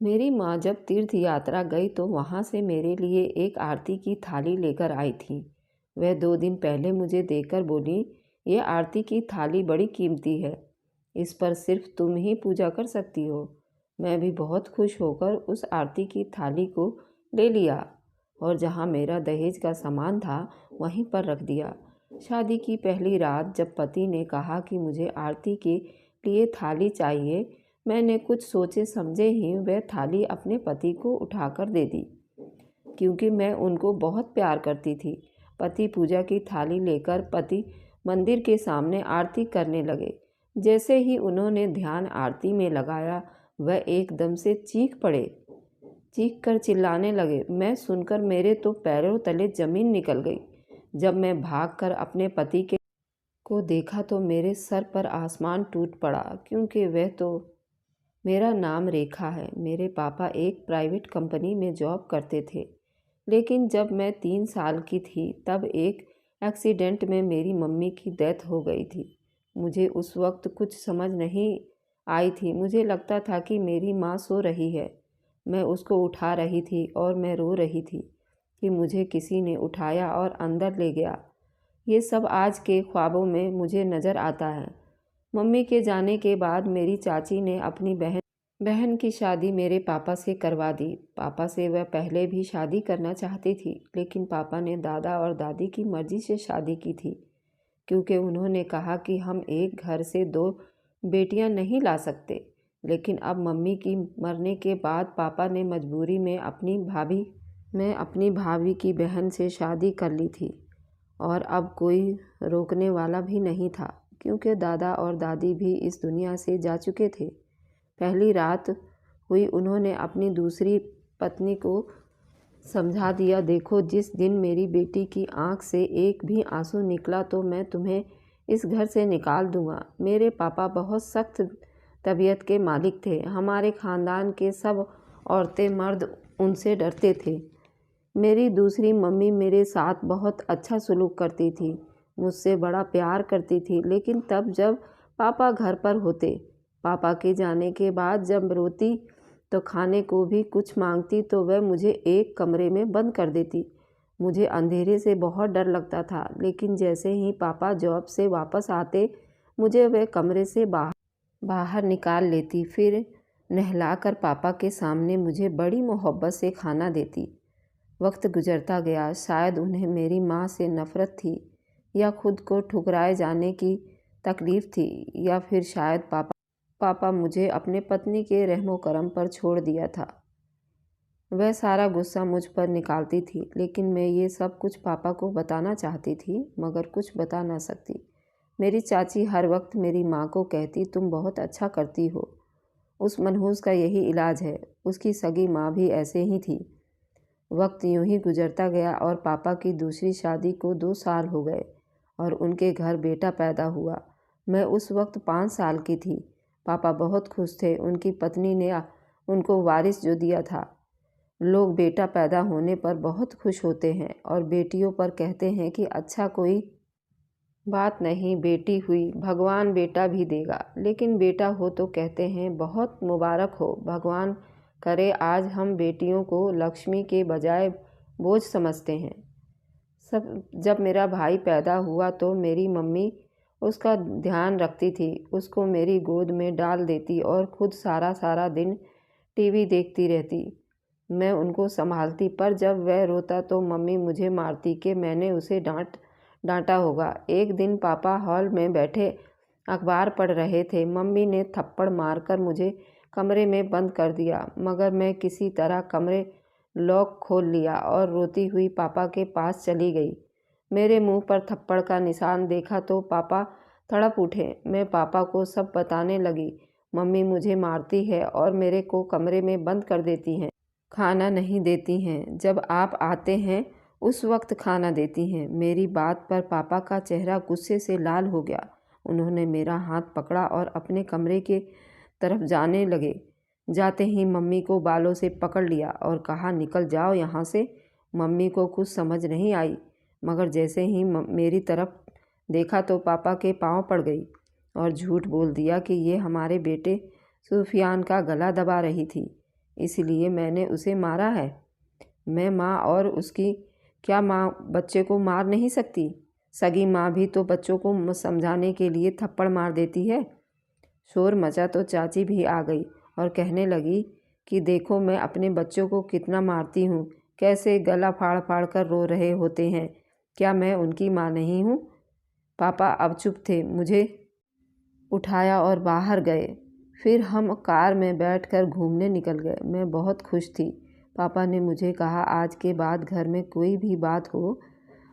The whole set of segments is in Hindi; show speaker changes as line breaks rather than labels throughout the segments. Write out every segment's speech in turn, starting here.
मेरी माँ जब तीर्थ यात्रा गई तो वहाँ से मेरे लिए एक आरती की थाली लेकर आई थी। वह 2 दिन पहले मुझे देखकर बोली, यह आरती की थाली बड़ी कीमती है, इस पर सिर्फ तुम ही पूजा कर सकती हो। मैं भी बहुत खुश होकर उस आरती की थाली को ले लिया और जहाँ मेरा दहेज का सामान था वहीं पर रख दिया। शादी की पहली रात जब पति ने कहा कि मुझे आरती के लिए थाली चाहिए, मैंने कुछ सोचे समझे ही वह थाली अपने पति को उठाकर दे दी, क्योंकि मैं उनको बहुत प्यार करती थी। पति पूजा की थाली लेकर पति मंदिर के सामने आरती करने लगे। जैसे ही उन्होंने ध्यान आरती में लगाया, वह एकदम से चीख पड़े, चीख कर चिल्लाने लगे। मैं सुनकर मेरे तो पैरों तले जमीन निकल गई। जब मैं भागकर अपने पति के को देखा तो मेरे सर पर आसमान टूट पड़ा, क्योंकि वह तो मेरा नाम रेखा है। मेरे पापा एक प्राइवेट कंपनी में जॉब करते थे, लेकिन जब मैं 3 साल की थी तब एक एक्सीडेंट में मेरी मम्मी की डेथ हो गई थी। मुझे उस वक्त कुछ समझ नहीं आई थी। मुझे लगता था कि मेरी माँ सो रही है। मैं उसको उठा रही थी और मैं रो रही थी कि मुझे किसी ने उठाया और अंदर ले गया। ये सब आज के ख्वाबों में मुझे नज़र आता है। मम्मी के जाने के बाद मेरी चाची ने अपनी बहन की शादी मेरे पापा से करवा दी। पापा से वह पहले भी शादी करना चाहती थी, लेकिन पापा ने दादा और दादी की मर्ज़ी से शादी की थी, क्योंकि उन्होंने कहा कि हम एक घर से 2 बेटियां नहीं ला सकते। लेकिन अब मम्मी की मरने के बाद पापा ने मजबूरी में अपनी भाभी की बहन से शादी कर ली थी, और अब कोई रोकने वाला भी नहीं था, क्योंकि दादा और दादी भी इस दुनिया से जा चुके थे। पहली रात हुई, उन्होंने अपनी दूसरी पत्नी को समझा दिया, देखो जिस दिन मेरी बेटी की आंख से एक भी आंसू निकला तो मैं तुम्हें इस घर से निकाल दूंगा। मेरे पापा बहुत सख्त तबीयत के मालिक थे। हमारे ख़ानदान के सब औरतें मर्द उनसे डरते थे। मेरी दूसरी मम्मी मेरे साथ बहुत अच्छा सलूक करती थी, मुझसे बड़ा प्यार करती थी। लेकिन तब जब पापा घर पर होते, पापा के जाने के बाद जब रोती तो खाने को भी कुछ मांगती तो वह मुझे एक कमरे में बंद कर देती। मुझे अंधेरे से बहुत डर लगता था, लेकिन जैसे ही पापा जॉब से वापस आते, मुझे वह कमरे से बाहर निकाल लेती। फिर नहलाकर पापा के सामने मुझे बड़ी मोहब्बत से खाना देती। वक्त गुजरता गया। शायद उन्हें मेरी माँ से नफ़रत थी, या खुद को ठुकराए जाने की तकलीफ़ थी, या फिर शायद पापा मुझे अपने पत्नी के रहमो करम पर छोड़ दिया था। वह सारा गुस्सा मुझ पर निकालती थी, लेकिन मैं ये सब कुछ पापा को बताना चाहती थी, मगर कुछ बता ना सकती। मेरी चाची हर वक्त मेरी माँ को कहती, तुम बहुत अच्छा करती हो, उस मनहूस का यही इलाज है। उसकी सगी माँ भी ऐसे ही थी। वक्त यूं ही गुजरता गया और पापा की दूसरी शादी को 2 साल हो गए और उनके घर बेटा पैदा हुआ। मैं उस वक्त 5 साल की थी। पापा बहुत खुश थे। उनकी पत्नी ने उनको वारिस जो दिया था। लोग बेटा पैदा होने पर बहुत खुश होते हैं और बेटियों पर कहते हैं कि अच्छा, कोई बात नहीं, बेटी हुई, भगवान बेटा भी देगा। लेकिन बेटा हो तो कहते हैं बहुत मुबारक हो, भगवान करे। आज हम बेटियों को लक्ष्मी के बजाय बोझ समझते हैं। जब मेरा भाई पैदा हुआ तो मेरी मम्मी उसका ध्यान रखती थी, उसको मेरी गोद में डाल देती और खुद सारा सारा दिन टीवी देखती रहती। मैं उनको संभालती, पर जब वह रोता तो मम्मी मुझे मारती कि मैंने उसे डांटा होगा। एक दिन पापा हॉल में बैठे अखबार पढ़ रहे थे। मम्मी ने थप्पड़ मारकर मुझे कमरे में बंद कर दिया, मगर मैं किसी तरह कमरे लॉक खोल लिया और रोती हुई पापा के पास चली गई। मेरे मुंह पर थप्पड़ का निशान देखा तो पापा तड़प उठे। मैं पापा को सब बताने लगी, मम्मी मुझे मारती है और मेरे को कमरे में बंद कर देती हैं, खाना नहीं देती हैं, जब आप आते हैं उस वक्त खाना देती हैं। मेरी बात पर पापा का चेहरा गुस्से से लाल हो गया। उन्होंने मेरा हाथ पकड़ा और अपने कमरे के तरफ जाने लगे। जाते ही मम्मी को बालों से पकड़ लिया और कहा, निकल जाओ यहाँ से। मम्मी को कुछ समझ नहीं आई, मगर जैसे ही मेरी तरफ देखा तो पापा के पाँव पड़ गई और झूठ बोल दिया कि ये हमारे बेटे सुफियान का गला दबा रही थी। इसलिए मैंने उसे मारा है। मैं माँ और उसकी क्या माँ बच्चे को मार नहीं सकती? सगी माँ भी तो बच्चों को समझाने के लिए थप्पड़ मार देती है। शोर मचा तो चाची भी आ गई और कहने लगी कि देखो मैं अपने बच्चों को कितना मारती हूँ, कैसे गला फाड़ फाड़ कर रो रहे होते हैं। क्या मैं उनकी माँ नहीं हूँ? पापा अब चुप थे। मुझे उठाया और बाहर गए। फिर हम कार में बैठकर घूमने निकल गए। मैं बहुत खुश थी। पापा ने मुझे कहा, आज के बाद घर में कोई भी बात हो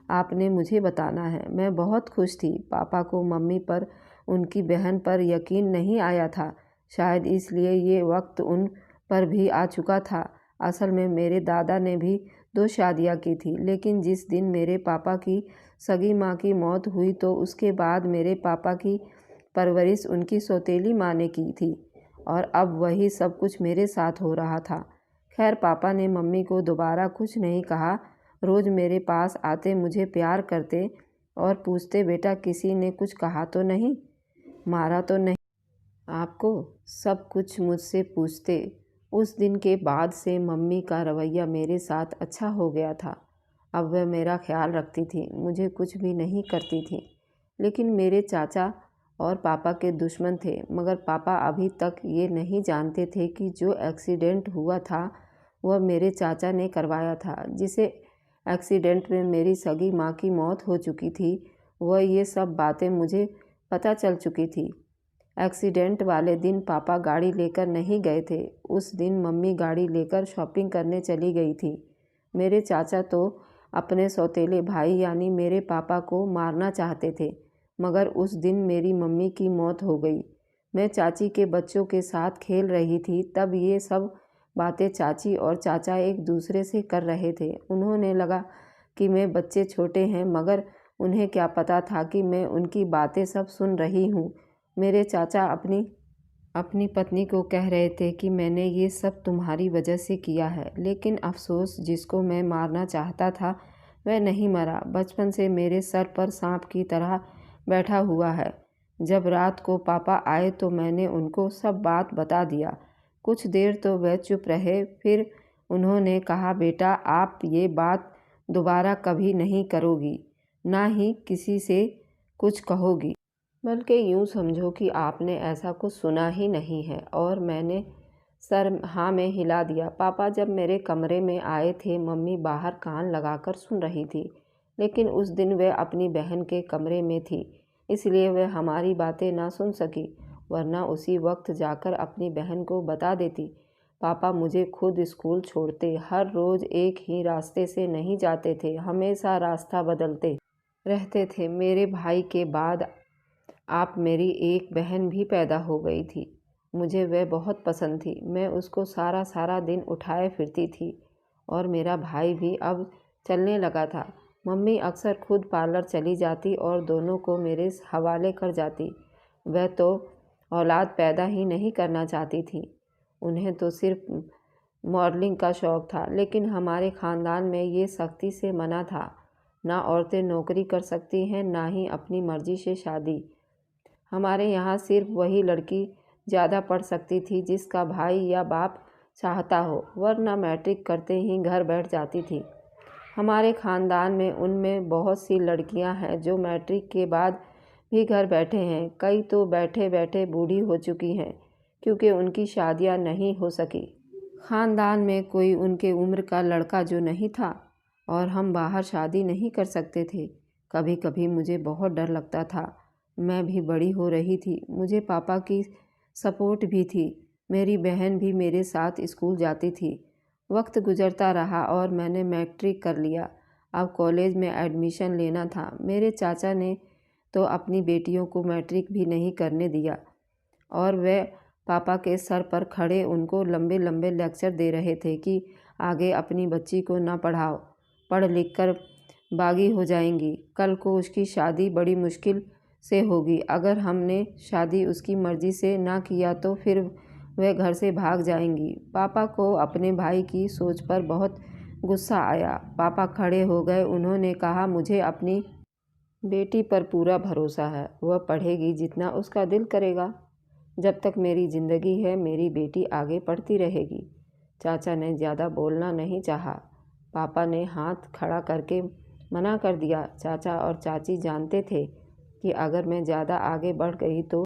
आपने मुझे बताना है। मैं बहुत खुश थी। पापा को मम्मी पर, उनकी बहन पर यकीन नहीं आया था। शायद इसलिए ये वक्त उन पर भी आ चुका था। असल में मेरे दादा ने भी 2 शादियाँ की थी, लेकिन जिस दिन मेरे पापा की सगी माँ की मौत हुई तो उसके बाद मेरे पापा की परवरिश उनकी सौतेली माँ ने की थी और अब वही सब कुछ मेरे साथ हो रहा था। खैर, पापा ने मम्मी को दोबारा कुछ नहीं कहा। रोज़ मेरे पास आते, मुझे प्यार करते और पूछते, बेटा किसी ने कुछ कहा तो नहीं, मारा तो नहीं आपको? सब कुछ मुझसे पूछते। उस दिन के बाद से मम्मी का रवैया मेरे साथ अच्छा हो गया था। अब वह मेरा ख्याल रखती थी, मुझे कुछ भी नहीं करती थी। लेकिन मेरे चाचा और पापा के दुश्मन थे। मगर पापा अभी तक ये नहीं जानते थे कि जो एक्सीडेंट हुआ था वह मेरे चाचा ने करवाया था। जिसे एक्सीडेंट में मेरी सगी माँ की मौत हो चुकी थी, वह ये सब बातें मुझे पता चल चुकी थी। एक्सीडेंट वाले दिन पापा गाड़ी लेकर नहीं गए थे। उस दिन मम्मी गाड़ी लेकर शॉपिंग करने चली गई थी। मेरे चाचा तो अपने सौतेले भाई यानी मेरे पापा को मारना चाहते थे, मगर उस दिन मेरी मम्मी की मौत हो गई। मैं चाची के बच्चों के साथ खेल रही थी, तब ये सब बातें चाची और चाचा एक दूसरे से कर रहे थे। उन्होंने लगा कि मैं बच्चे छोटे हैं, मगर उन्हें क्या पता था कि मैं उनकी बातें सब सुन रही हूँ। मेरे चाचा अपनी पत्नी को कह रहे थे कि मैंने ये सब तुम्हारी वजह से किया है, लेकिन अफसोस जिसको मैं मारना चाहता था वह नहीं मरा, बचपन से मेरे सर पर सांप की तरह बैठा हुआ है। जब रात को पापा आए तो मैंने उनको सब बात बता दिया। कुछ देर तो वह चुप रहे, फिर उन्होंने कहा, बेटा आप ये बात दोबारा कभी नहीं करोगी, ना ही किसी से कुछ कहोगी, बल्कि यूँ समझो कि आपने ऐसा कुछ सुना ही नहीं है। और मैंने सर हाँ में हिला दिया। पापा जब मेरे कमरे में आए थे, मम्मी बाहर कान लगाकर सुन रही थी, लेकिन उस दिन वह अपनी बहन के कमरे में थी, इसलिए वह हमारी बातें ना सुन सकी, वरना उसी वक्त जाकर अपनी बहन को बता देती। पापा मुझे खुद स्कूल छोड़ते, हर रोज़ एक ही रास्ते से नहीं जाते थे, हमेशा रास्ता बदलते रहते थे। मेरे भाई के बाद आप मेरी एक बहन भी पैदा हो गई थी। मुझे वह बहुत पसंद थी। मैं उसको सारा सारा दिन उठाए फिरती थी और मेरा भाई भी अब चलने लगा था। मम्मी अक्सर खुद पार्लर चली जाती और दोनों को मेरे हवाले कर जाती। वह तो औलाद पैदा ही नहीं करना चाहती थी, उन्हें तो सिर्फ मॉडलिंग का शौक़ था। लेकिन हमारे ख़ानदान में ये सख्ती से मना था। ना औरतें नौकरी कर सकती हैं, ना ही अपनी मर्ज़ी से शादी। हमारे यहाँ सिर्फ वही लड़की ज़्यादा पढ़ सकती थी जिसका भाई या बाप चाहता हो, वरना मैट्रिक करते ही घर बैठ जाती थी। हमारे ख़ानदान में उनमें बहुत सी लड़कियां हैं जो मैट्रिक के बाद भी घर बैठे हैं। कई तो बैठे बैठे बूढ़ी हो चुकी हैं क्योंकि उनकी शादियां नहीं हो सकी। ख़ानदान में कोई उनके उम्र का लड़का जो नहीं था और हम बाहर शादी नहीं कर सकते थे। कभी कभी मुझे बहुत डर लगता था। मैं भी बड़ी हो रही थी, मुझे पापा की सपोर्ट भी थी। मेरी बहन भी मेरे साथ स्कूल जाती थी। वक्त गुजरता रहा और मैंने मैट्रिक कर लिया। अब कॉलेज में एडमिशन लेना था। मेरे चाचा ने तो अपनी बेटियों को मैट्रिक भी नहीं करने दिया और वे पापा के सर पर खड़े उनको लंबे लंबे लेक्चर दे रहे थे कि आगे अपनी बच्ची को ना पढ़ाओ, पढ़ लिख कर बागी हो जाएंगी, कल को उसकी शादी बड़ी मुश्किल से होगी। अगर हमने शादी उसकी मर्ज़ी से ना किया तो फिर वह घर से भाग जाएंगी। पापा को अपने भाई की सोच पर बहुत गुस्सा आया। पापा खड़े हो गए। उन्होंने कहा, मुझे अपनी बेटी पर पूरा भरोसा है, वह पढ़ेगी जितना उसका दिल करेगा। जब तक मेरी ज़िंदगी है मेरी बेटी आगे पढ़ती रहेगी। चाचा ने ज़्यादा बोलना नहीं चाहा। पापा ने हाथ खड़ा करके मना कर दिया। चाचा और चाची जानते थे कि अगर मैं ज़्यादा आगे बढ़ गई तो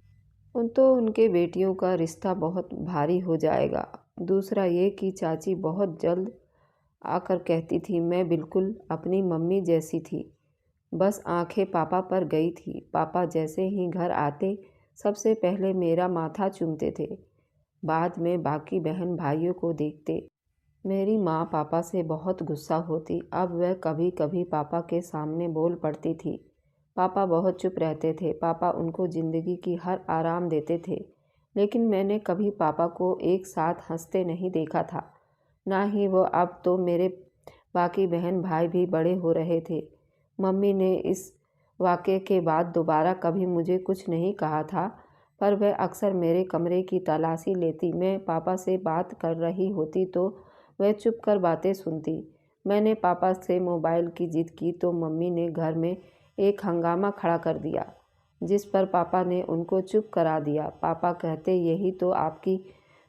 उनके बेटियों का रिश्ता बहुत भारी हो जाएगा। दूसरा ये कि चाची बहुत जल्द आकर कहती थी मैं बिल्कुल अपनी मम्मी जैसी थी। बस आंखें पापा पर गई थी। पापा जैसे ही घर आते सबसे पहले मेरा माथा चूमते थे, बाद में बाकी बहन भाइयों को देखते। मेरी माँ पापा से बहुत गुस्सा होती। अब वह कभी कभी पापा के सामने बोल पड़ती थी। पापा बहुत चुप रहते थे। पापा उनको ज़िंदगी की हर आराम देते थे, लेकिन मैंने कभी पापा को एक साथ हंसते नहीं देखा था, ना ही वो। अब तो मेरे बाकी बहन भाई भी बड़े हो रहे थे। मम्मी ने इस वाक़ये के बाद दोबारा कभी मुझे कुछ नहीं कहा था, पर वह अक्सर मेरे कमरे की तलाशी लेती। मैं पापा से बात कर रही होती तो वह चुप कर बातें सुनती। मैंने पापा से मोबाइल की जिद की तो मम्मी ने घर में एक हंगामा खड़ा कर दिया, जिस पर पापा ने उनको चुप करा दिया। पापा कहते यही तो आपकी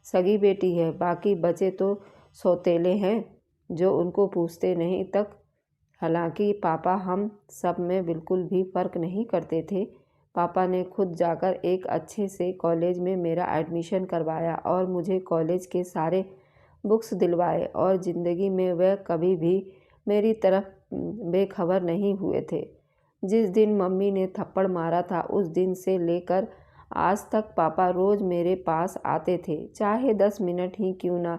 सगी बेटी है, बाकी बचे तो सौतेले हैं जो उनको पूछते नहीं तक। हालांकि पापा हम सब में बिल्कुल भी फ़र्क नहीं करते थे। पापा ने खुद जाकर एक अच्छे से कॉलेज में मेरा एडमिशन करवाया और मुझे कॉलेज के सारे बुक्स दिलवाए, और ज़िंदगी में वह कभी भी मेरी तरफ बेखबर नहीं हुए थे। जिस दिन मम्मी ने थप्पड़ मारा था उस दिन से लेकर आज तक पापा रोज़ मेरे पास आते थे, चाहे 10 मिनट ही क्यों ना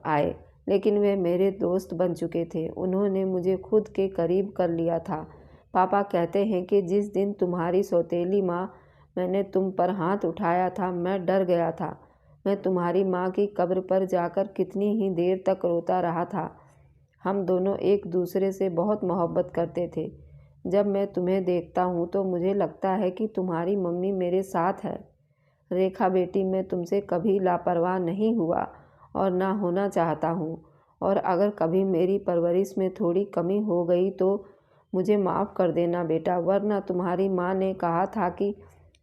आए, लेकिन वे मेरे दोस्त बन चुके थे। उन्होंने मुझे खुद के करीब कर लिया था। पापा कहते हैं कि जिस दिन तुम्हारी सौतेली माँ मैंने तुम पर हाथ उठाया था, मैं डर गया था। मैं तुम्हारी माँ की कब्र पर जाकर कितनी ही देर तक रोता रहा था। हम दोनों एक दूसरे से बहुत मोहब्बत करते थे। जब मैं तुम्हें देखता हूँ तो मुझे लगता है कि तुम्हारी मम्मी मेरे साथ है। रेखा बेटी, मैं तुमसे कभी लापरवाह नहीं हुआ और ना होना चाहता हूँ, और अगर कभी मेरी परवरिश में थोड़ी कमी हो गई तो मुझे माफ़ कर देना बेटा, वरना तुम्हारी माँ ने कहा था कि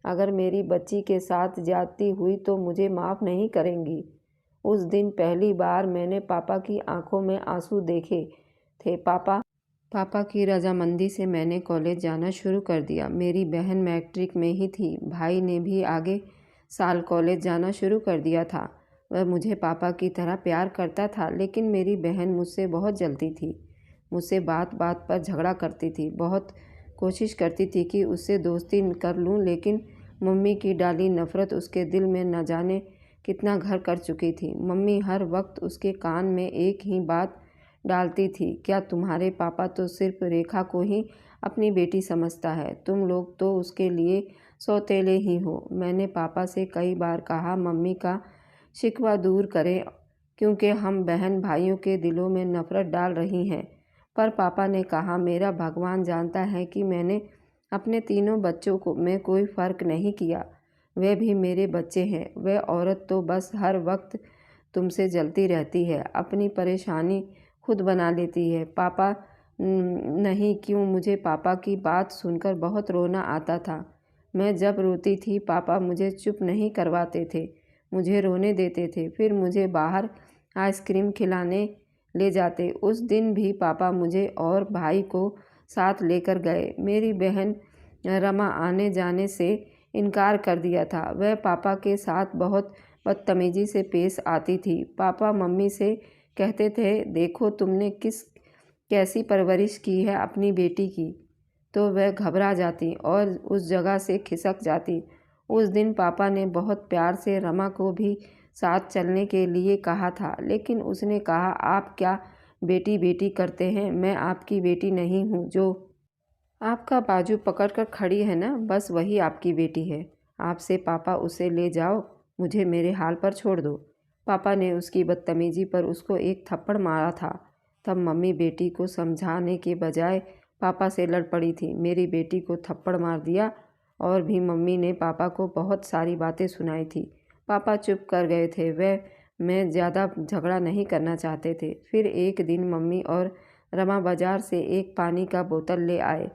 अगर मेरी बच्ची के साथ ज्यादती हुई तो मुझे माफ़ नहीं करेंगी। उस दिन पहली बार मैंने पापा की आंखों में आंसू देखे थे। पापा की रजामंदी से मैंने कॉलेज जाना शुरू कर दिया। मेरी बहन मैट्रिक में ही थी। भाई ने भी आगे साल कॉलेज जाना शुरू कर दिया था। वह मुझे पापा की तरह प्यार करता था, लेकिन मेरी बहन मुझसे बहुत जलती थी। मुझसे बात बात पर झगड़ा करती थी। बहुत कोशिश करती थी कि उससे दोस्ती कर लूं, लेकिन मम्मी की डाली नफ़रत उसके दिल में न जाने कितना घर कर चुकी थी। मम्मी हर वक्त उसके कान में एक ही बात डालती थी, क्या तुम्हारे पापा तो सिर्फ रेखा को ही अपनी बेटी समझता है, तुम लोग तो उसके लिए सौतेले ही हो। मैंने पापा से कई बार कहा मम्मी का शिकवा दूर करें, क्योंकि हम बहन भाइयों के दिलों में नफ़रत डाल रही हैं। पर पापा ने कहा मेरा भगवान जानता है कि मैंने अपने तीनों बच्चों को में कोई फ़र्क नहीं किया। वे भी मेरे बच्चे हैं। वह औरत तो बस हर वक्त तुमसे जलती रहती है, अपनी परेशानी खुद बना लेती है। पापा नहीं क्यों, मुझे पापा की बात सुनकर बहुत रोना आता था। मैं जब रोती थी पापा मुझे चुप नहीं करवाते थे, मुझे रोने देते थे, फिर मुझे बाहर आइसक्रीम खिलाने ले जाते। उस दिन भी पापा मुझे और भाई को साथ लेकर गए। मेरी बहन रमा आने जाने से इनकार कर दिया था। वह पापा के साथ बहुत बदतमीजी से पेश आती थी। पापा मम्मी से कहते थे देखो तुमने कैसी परवरिश की है अपनी बेटी की, तो वह घबरा जाती और उस जगह से खिसक जाती। उस दिन पापा ने बहुत प्यार से रमा को भी साथ चलने के लिए कहा था, लेकिन उसने कहा आप क्या बेटी बेटी करते हैं, मैं आपकी बेटी नहीं हूँ। जो आपका बाजू पकड़कर खड़ी है ना, बस वही आपकी बेटी है। आपसे पापा उसे ले जाओ, मुझे मेरे हाल पर छोड़ दो। पापा ने उसकी बदतमीजी पर उसको एक थप्पड़ मारा था। तब मम्मी बेटी को समझाने के बजाय पापा से लड़ पड़ी थी। मेरी बेटी को थप्पड़ मार दिया। और भी मम्मी ने पापा को बहुत सारी बातें सुनाई थी। पापा चुप कर गए थे। मैं ज़्यादा झगड़ा नहीं करना चाहते थे। फिर एक दिन मम्मी और रमा बाजार से एक पानी का बोतल ले आए।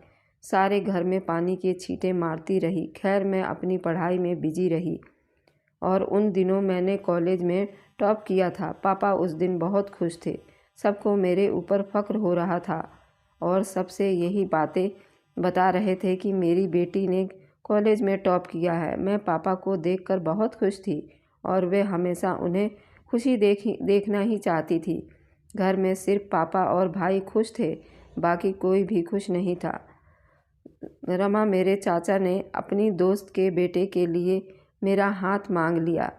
सारे घर में पानी के छींटे मारती रही। खैर मैं अपनी पढ़ाई में बिजी रही। और उन दिनों मैंने कॉलेज में टॉप किया था। पापा उस दिन बहुत खुश थे। सबको मेरे ऊपर फ़ख्र हो रहा था और सबसे यही बातें बता रहे थे कि मेरी बेटी ने कॉलेज में टॉप किया है। मैं पापा को देखकर बहुत खुश थी और वे हमेशा उन्हें खुशी देखना ही चाहती थी। घर में सिर्फ पापा और भाई खुश थे, बाकी कोई भी खुश नहीं था। रमा, मेरे चाचा ने अपनी दोस्त के बेटे के लिए मेरा हाथ मांग लिया,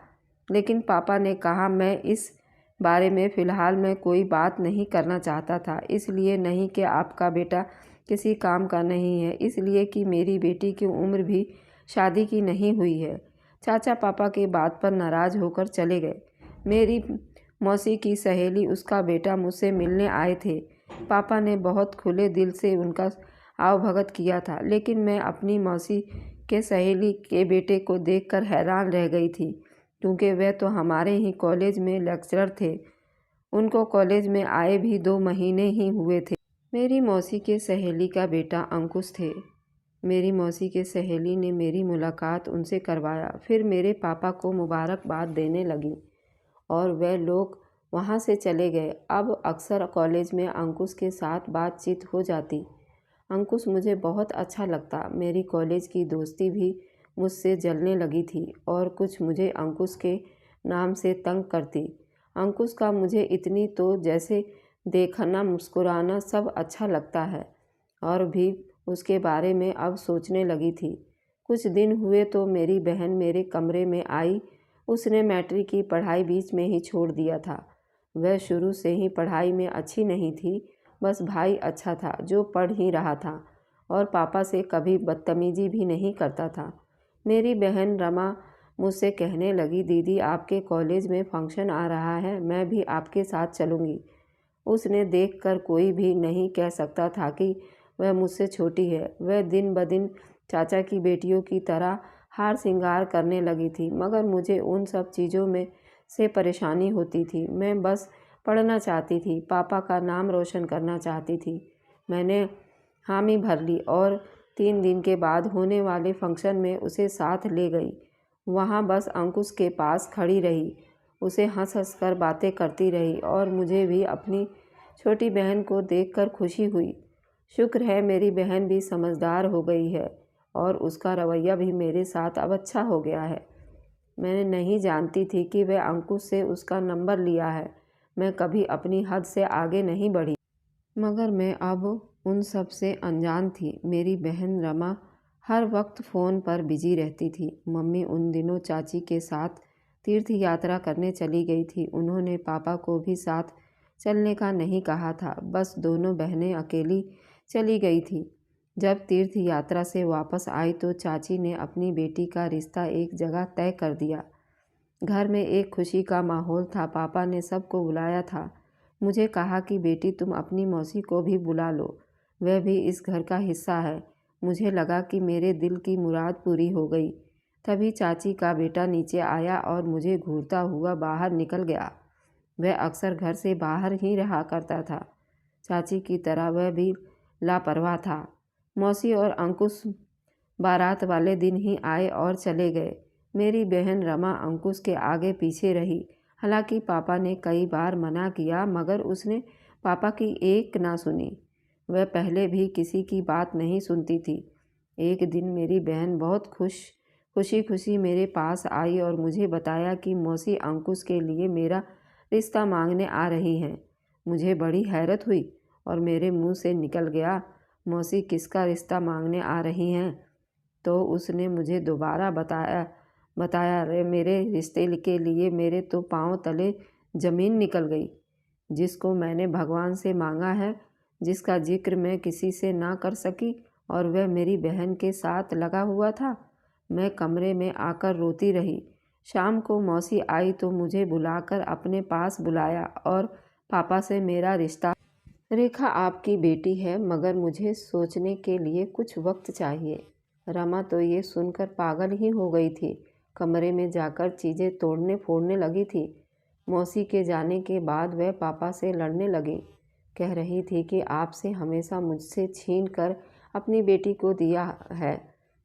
लेकिन पापा ने कहा मैं इस बारे में फ़िलहाल मैं कोई बात नहीं करना चाहता था। इसलिए नहीं कि आपका बेटा किसी काम का नहीं है, इसलिए कि मेरी बेटी की उम्र भी शादी की नहीं हुई है। चाचा पापा के बात पर नाराज़ होकर चले गए। मेरी मौसी की सहेली उसका बेटा मुझसे मिलने आए थे। पापा ने बहुत खुले दिल से उनका आवभगत किया था, लेकिन मैं अपनी मौसी के सहेली के बेटे को देखकर हैरान रह गई थी, क्योंकि वह तो हमारे ही कॉलेज में लेक्चरर थे। उनको कॉलेज में आए भी 2 महीने ही हुए थे। मेरी मौसी के सहेली का बेटा अंकुश थे। मेरी मौसी के सहेली ने मेरी मुलाकात उनसे करवाया, फिर मेरे पापा को मुबारकबाद देने लगी और वह लोग वहाँ से चले गए। अब अक्सर कॉलेज में अंकुश के साथ बातचीत हो जाती। अंकुश मुझे बहुत अच्छा लगता। मेरी कॉलेज की दोस्ती भी मुझसे जलने लगी थी और कुछ मुझे अंकुश के नाम से तंग करती। अंकुश का मुझे इतनी तो जैसे देखना मुस्कुराना सब अच्छा लगता है और भी उसके बारे में अब सोचने लगी थी। कुछ दिन हुए तो मेरी बहन मेरे कमरे में आई। उसने मैट्रिक की पढ़ाई बीच में ही छोड़ दिया था। वह शुरू से ही पढ़ाई में अच्छी नहीं थी, बस भाई अच्छा था जो पढ़ ही रहा था और पापा से कभी बदतमीजी भी नहीं करता था। मेरी बहन रमा मुझसे कहने लगी, दीदी आपके कॉलेज में फंक्शन आ रहा है, मैं भी आपके साथ चलूँगी। उसने देखकर कोई भी नहीं कह सकता था कि वह मुझसे छोटी है। वह दिन ब दिन चाचा की बेटियों की तरह हार श्रृंगार करने लगी थी, मगर मुझे उन सब चीज़ों में से परेशानी होती थी। मैं बस पढ़ना चाहती थी, पापा का नाम रोशन करना चाहती थी। मैंने हामी भर ली और 3 दिन के बाद होने वाले फंक्शन में उसे साथ ले गई। वहाँ बस अंकुश के पास खड़ी रही, उसे हंस हंस कर बातें करती रही और मुझे भी अपनी छोटी बहन को देखकर खुशी हुई। शुक्र है मेरी बहन भी समझदार हो गई है और उसका रवैया भी मेरे साथ अब अच्छा हो गया है। मैंने नहीं जानती थी कि वह अंकुश से उसका नंबर लिया है। मैं कभी अपनी हद से आगे नहीं बढ़ी, मगर मैं अब उन सब से अनजान थी। मेरी बहन रमा हर वक्त फ़ोन पर बिजी रहती थी। मम्मी उन दिनों चाची के साथ तीर्थ यात्रा करने चली गई थी। उन्होंने पापा को भी साथ चलने का नहीं कहा था, बस दोनों बहनें अकेली चली गई थी। जब तीर्थ यात्रा से वापस आई तो चाची ने अपनी बेटी का रिश्ता एक जगह तय कर दिया। घर में एक खुशी का माहौल था। पापा ने सबको बुलाया था। मुझे कहा कि बेटी तुम अपनी मौसी को भी बुला लो, वह भी इस घर का हिस्सा है। मुझे लगा कि मेरे दिल की मुराद पूरी हो गई। तभी चाची का बेटा नीचे आया और मुझे घूरता हुआ बाहर निकल गया। वह अक्सर घर से बाहर ही रहा करता था। चाची की तरह वह भी लापरवाह था। मौसी और अंकुश बारात वाले दिन ही आए और चले गए। मेरी बहन रमा अंकुश के आगे पीछे रही। हालांकि पापा ने कई बार मना किया, मगर उसने पापा की एक ना सुनी। वह पहले भी किसी की बात नहीं सुनती थी। एक दिन मेरी बहन बहुत खुशी खुशी मेरे पास आई और मुझे बताया कि मौसी अंकुश के लिए मेरा रिश्ता मांगने आ रही हैं। मुझे बड़ी हैरत हुई और मेरे मुंह से निकल गया, मौसी किसका रिश्ता मांगने आ रही हैं? तो उसने मुझे दोबारा बताया रे, मेरे रिश्ते के लिए मेरे तो पाँव तले ज़मीन निकल गई। जिसको मैंने भगवान से मांगा है, जिसका जिक्र मैं किसी से ना कर सकी, और वह मेरी बहन के साथ लगा हुआ था। मैं कमरे में आकर रोती रही। शाम को मौसी आई तो मुझे बुलाकर अपने पास बुलाया और पापा से मेरा रिश्ता, रेखा आपकी बेटी है, मगर मुझे सोचने के लिए कुछ वक्त चाहिए। रमा तो ये सुनकर पागल ही हो गई थी। कमरे में जाकर चीज़ें तोड़ने फोड़ने लगी थी। मौसी के जाने के बाद वह पापा से लड़ने लगी। कह रही थी कि आपसे हमेशा मुझसे छीन कर अपनी बेटी को दिया है।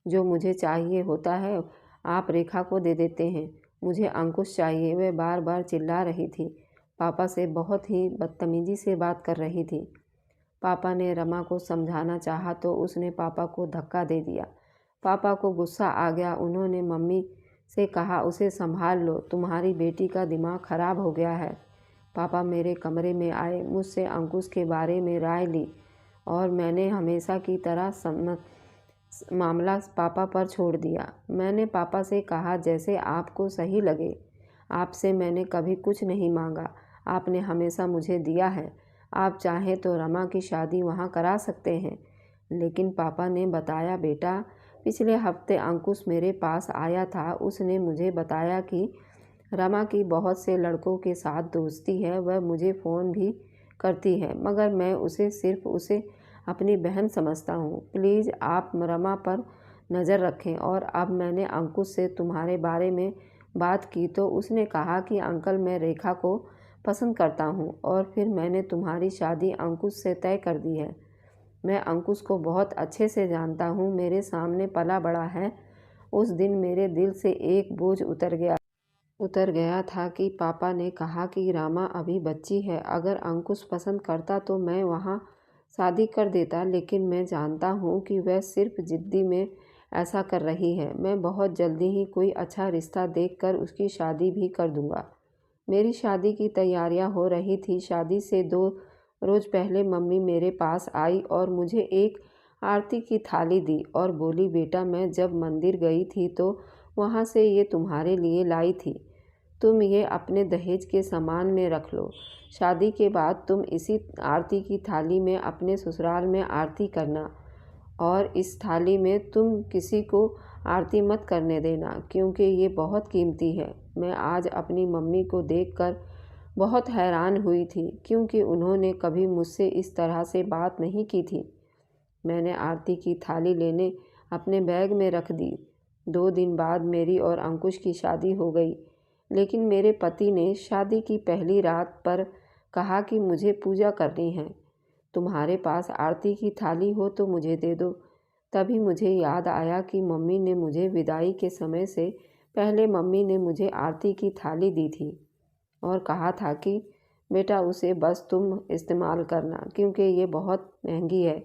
जो मुझे चाहिए होता है आप रेखा को दे देते हैं। मुझे अंकुश चाहिए। वह बार बार चिल्ला रही थी। पापा से बहुत ही बदतमीजी से बात कर रही थी। पापा ने रमा को समझाना चाहा तो उसने पापा को धक्का दे दिया। पापा को गुस्सा आ गया। उन्होंने मम्मी से कहा, उसे संभाल लो, तुम्हारी बेटी का दिमाग खराब हो गया है। पापा मेरे कमरे में आए, मुझसे अंकुश के बारे में राय ली और मैंने हमेशा की तरह मामला पापा पर छोड़ दिया। मैंने पापा से कहा, जैसे आपको सही लगे। आपसे मैंने कभी कुछ नहीं मांगा, आपने हमेशा मुझे दिया है। आप चाहें तो रमा की शादी वहाँ करा सकते हैं। लेकिन पापा ने बताया, बेटा पिछले हफ्ते अंकुश मेरे पास आया था। उसने मुझे बताया कि रमा की बहुत से लड़कों के साथ दोस्ती है। वह मुझे फ़ोन भी करती है, मगर मैं उसे अपनी बहन समझता हूँ। प्लीज़ आप रमा पर नज़र रखें। और अब मैंने अंकुश से तुम्हारे बारे में बात की तो उसने कहा कि अंकल, मैं रेखा को पसंद करता हूँ और फिर मैंने तुम्हारी शादी अंकुश से तय कर दी है। मैं अंकुश को बहुत अच्छे से जानता हूँ, मेरे सामने पला बड़ा है। उस दिन मेरे दिल से एक बोझ उतर गया था कि पापा ने कहा कि रमा अभी बच्ची है। अगर अंकुश पसंद करता तो मैं वहाँ शादी कर देता, लेकिन मैं जानता हूँ कि वह सिर्फ जिद्दी में ऐसा कर रही है। मैं बहुत जल्दी ही कोई अच्छा रिश्ता देखकर उसकी शादी भी कर दूँगा। मेरी शादी की तैयारियां हो रही थी। शादी से 2 रोज़ पहले मम्मी मेरे पास आई और मुझे एक आरती की थाली दी और बोली, बेटा मैं जब मंदिर गई थी तो वहाँ से ये तुम्हारे लिए लाई थी। तुम ये अपने दहेज के सामान में रख लो। शादी के बाद तुम इसी आरती की थाली में अपने ससुराल में आरती करना और इस थाली में तुम किसी को आरती मत करने देना, क्योंकि ये बहुत कीमती है। मैं आज अपनी मम्मी को देखकर बहुत हैरान हुई थी, क्योंकि उन्होंने कभी मुझसे इस तरह से बात नहीं की थी। मैंने आरती की थाली लेने अपने बैग में रख दी। 2 दिन बाद मेरी और अंकुश की शादी हो गई, लेकिन मेरे पति ने शादी की पहली रात पर कहा कि मुझे पूजा करनी है। तुम्हारे पास आरती की थाली हो तो मुझे दे दो। तभी मुझे याद आया कि मम्मी ने मुझे विदाई के समय से पहले मम्मी ने मुझे आरती की थाली दी थी और कहा था कि बेटा उसे बस तुम इस्तेमाल करना, क्योंकि ये बहुत महंगी है,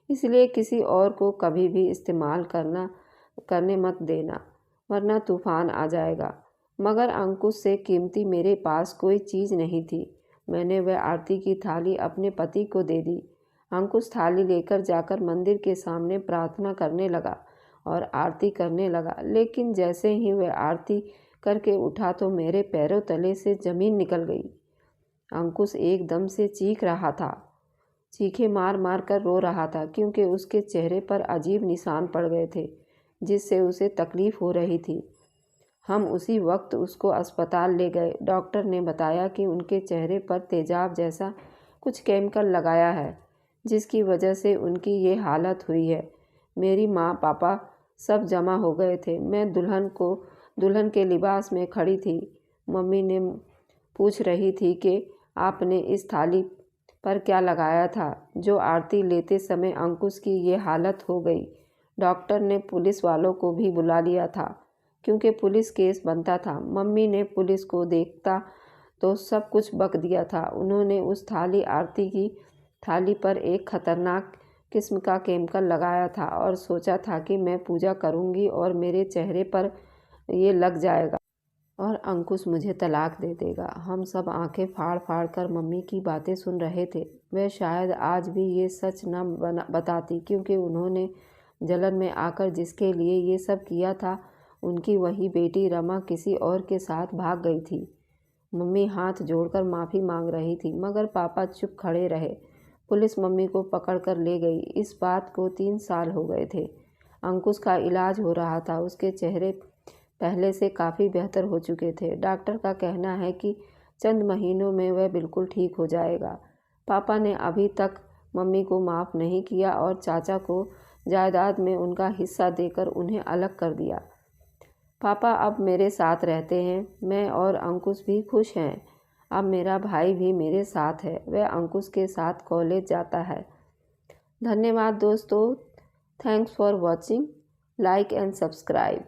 इसलिए किसी और को कभी भी इस्तेमाल करने मत देना, वरना तूफान आ जाएगा। मगर अंकुश से कीमती मेरे पास कोई चीज़ नहीं थी। मैंने वह आरती की थाली अपने पति को दे दी। अंकुश थाली लेकर जाकर मंदिर के सामने प्रार्थना करने लगा और आरती करने लगा, लेकिन जैसे ही वह आरती करके उठा तो मेरे पैरों तले से ज़मीन निकल गई। अंकुश एकदम से चीख रहा था, चीखें मार मार कर रो रहा था, क्योंकि उसके चेहरे पर अजीब निशान पड़ गए थे जिससे उसे तकलीफ़ हो रही थी। हम उसी वक्त उसको अस्पताल ले गए। डॉक्टर ने बताया कि उनके चेहरे पर तेजाब जैसा कुछ केमिकल लगाया है, जिसकी वजह से उनकी ये हालत हुई है। मेरी माँ पापा सब जमा हो गए थे। मैं दुल्हन के लिबास में खड़ी थी। मम्मी ने पूछ रही थी कि आपने इस थाली पर क्या लगाया था जो आरती लेते समय अंकुश की ये हालत हो गई। डॉक्टर ने पुलिस वालों को भी बुला लिया था, क्योंकि पुलिस केस बनता था। मम्मी ने पुलिस को देखता तो सब कुछ बक दिया था। उन्होंने उस आरती की थाली पर एक खतरनाक किस्म का केमिकल लगाया था और सोचा था कि मैं पूजा करूंगी और मेरे चेहरे पर ये लग जाएगा और अंकुश मुझे तलाक दे देगा। हम सब आंखें फाड़ फाड़ कर मम्मी की बातें सुन रहे थे। वह शायद आज भी ये सच न बताती, क्योंकि उन्होंने जलन में आकर जिसके लिए ये सब किया था, उनकी वही बेटी रमा किसी और के साथ भाग गई थी। मम्मी हाथ जोड़कर माफ़ी मांग रही थी, मगर पापा चुप खड़े रहे। पुलिस मम्मी को पकड़ कर ले गई। इस बात को 3 साल हो गए थे। अंकुश का इलाज हो रहा था। उसके चेहरे पहले से काफ़ी बेहतर हो चुके थे। डॉक्टर का कहना है कि चंद महीनों में वह बिल्कुल ठीक हो जाएगा। पापा ने अभी तक मम्मी को माफ़ नहीं किया और चाचा को जायदाद में उनका हिस्सा देकर उन्हें अलग कर दिया। पापा अब मेरे साथ रहते हैं। मैं और अंकुश भी खुश हैं। अब मेरा भाई भी मेरे साथ है। वह अंकुश के साथ कॉलेज जाता है। धन्यवाद दोस्तों। Thanks for watching. Like and subscribe.